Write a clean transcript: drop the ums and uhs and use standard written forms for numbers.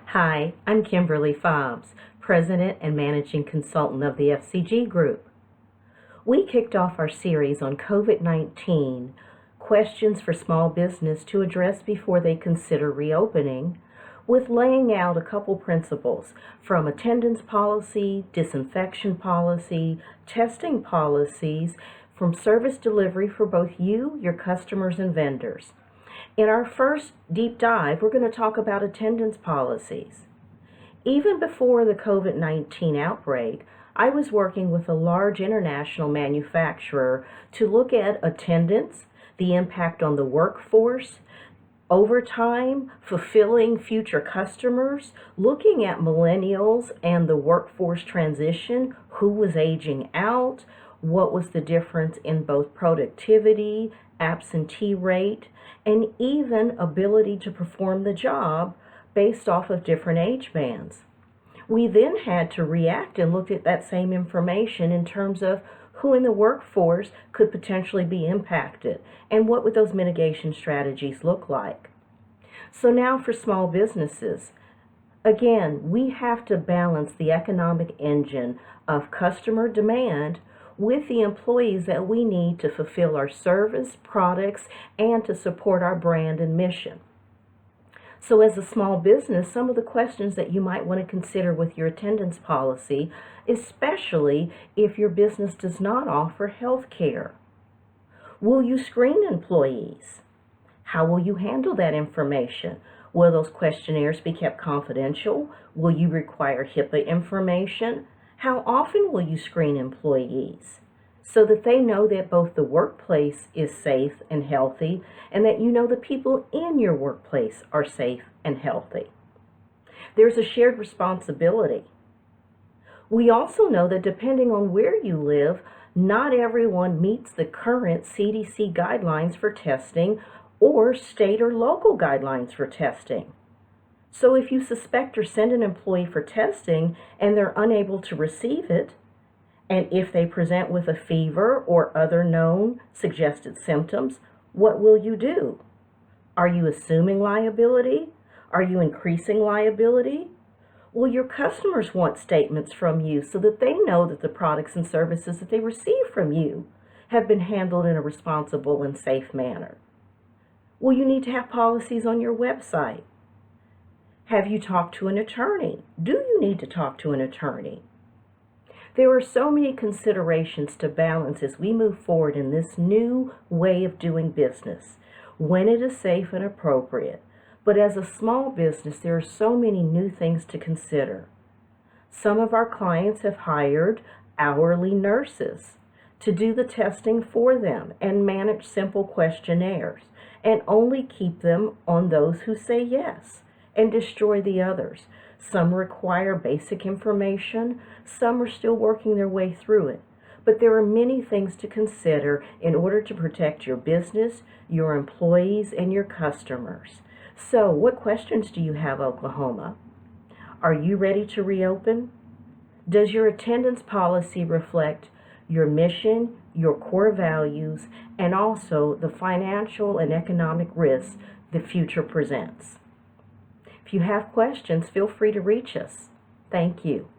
Hi, I'm Kimberly Fobbs, President and Managing Consultant of the FCG Group. We kicked off our series on COVID-19, questions for small business to address before they consider reopening, with laying out a couple principles from attendance policy, disinfection policy, testing policies, from service delivery for both you, your customers, and vendors. In our first deep dive, we're going to talk about attendance policies. Even before the COVID-19 outbreak, I was working with a large international manufacturer to look at attendance, the impact on the workforce, overtime, fulfilling future customers, looking at millennials and the workforce transition, who was aging out, what was the difference in both productivity, absentee rate, and even ability to perform the job based off of different age bands. We then had to react and look at that same information in terms of who in the workforce could potentially be impacted and what would those mitigation strategies look like. So now for small businesses, again, we have to balance the economic engine of customer demand with the employees that we need to fulfill our service, products, and to support our brand and mission. So as a small business, some of the questions that you might want to consider with your attendance policy, especially if your business does not offer health care. Will you screen employees? How will you handle that information? Will those questionnaires be kept confidential? Will you require HIPAA information? How often will you screen employees so that they know that both the workplace is safe and healthy and that you know the people in your workplace are safe and healthy? There's a shared responsibility. We also know that depending on where you live, not everyone meets the current CDC guidelines for testing or state or local guidelines for testing. So if you suspect or send an employee for testing and they're unable to receive it, and if they present with a fever or other known suggested symptoms, what will you do? Are you assuming liability? Are you increasing liability? Well, your customers want statements from you so that they know that the products and services that they receive from you have been handled in a responsible and safe manner. Will you need to have policies on your website? Have you talked to an attorney? Do you need to talk to an attorney? There are so many considerations to balance as we move forward in this new way of doing business, when it is safe and appropriate. But as a small business, there are so many new things to consider. Some of our clients have hired hourly nurses to do the testing for them and manage simple questionnaires and only keep them on those who say yes and destroy the others. Some require basic information, some are still working their way through it. But there are many things to consider in order to protect your business, your employees, and your customers. So, what questions do you have, Oklahoma? Are you ready to reopen? Does your attendance policy reflect your mission, your core values, and also the financial and economic risks the future presents? If you have questions, feel free to reach us. Thank you.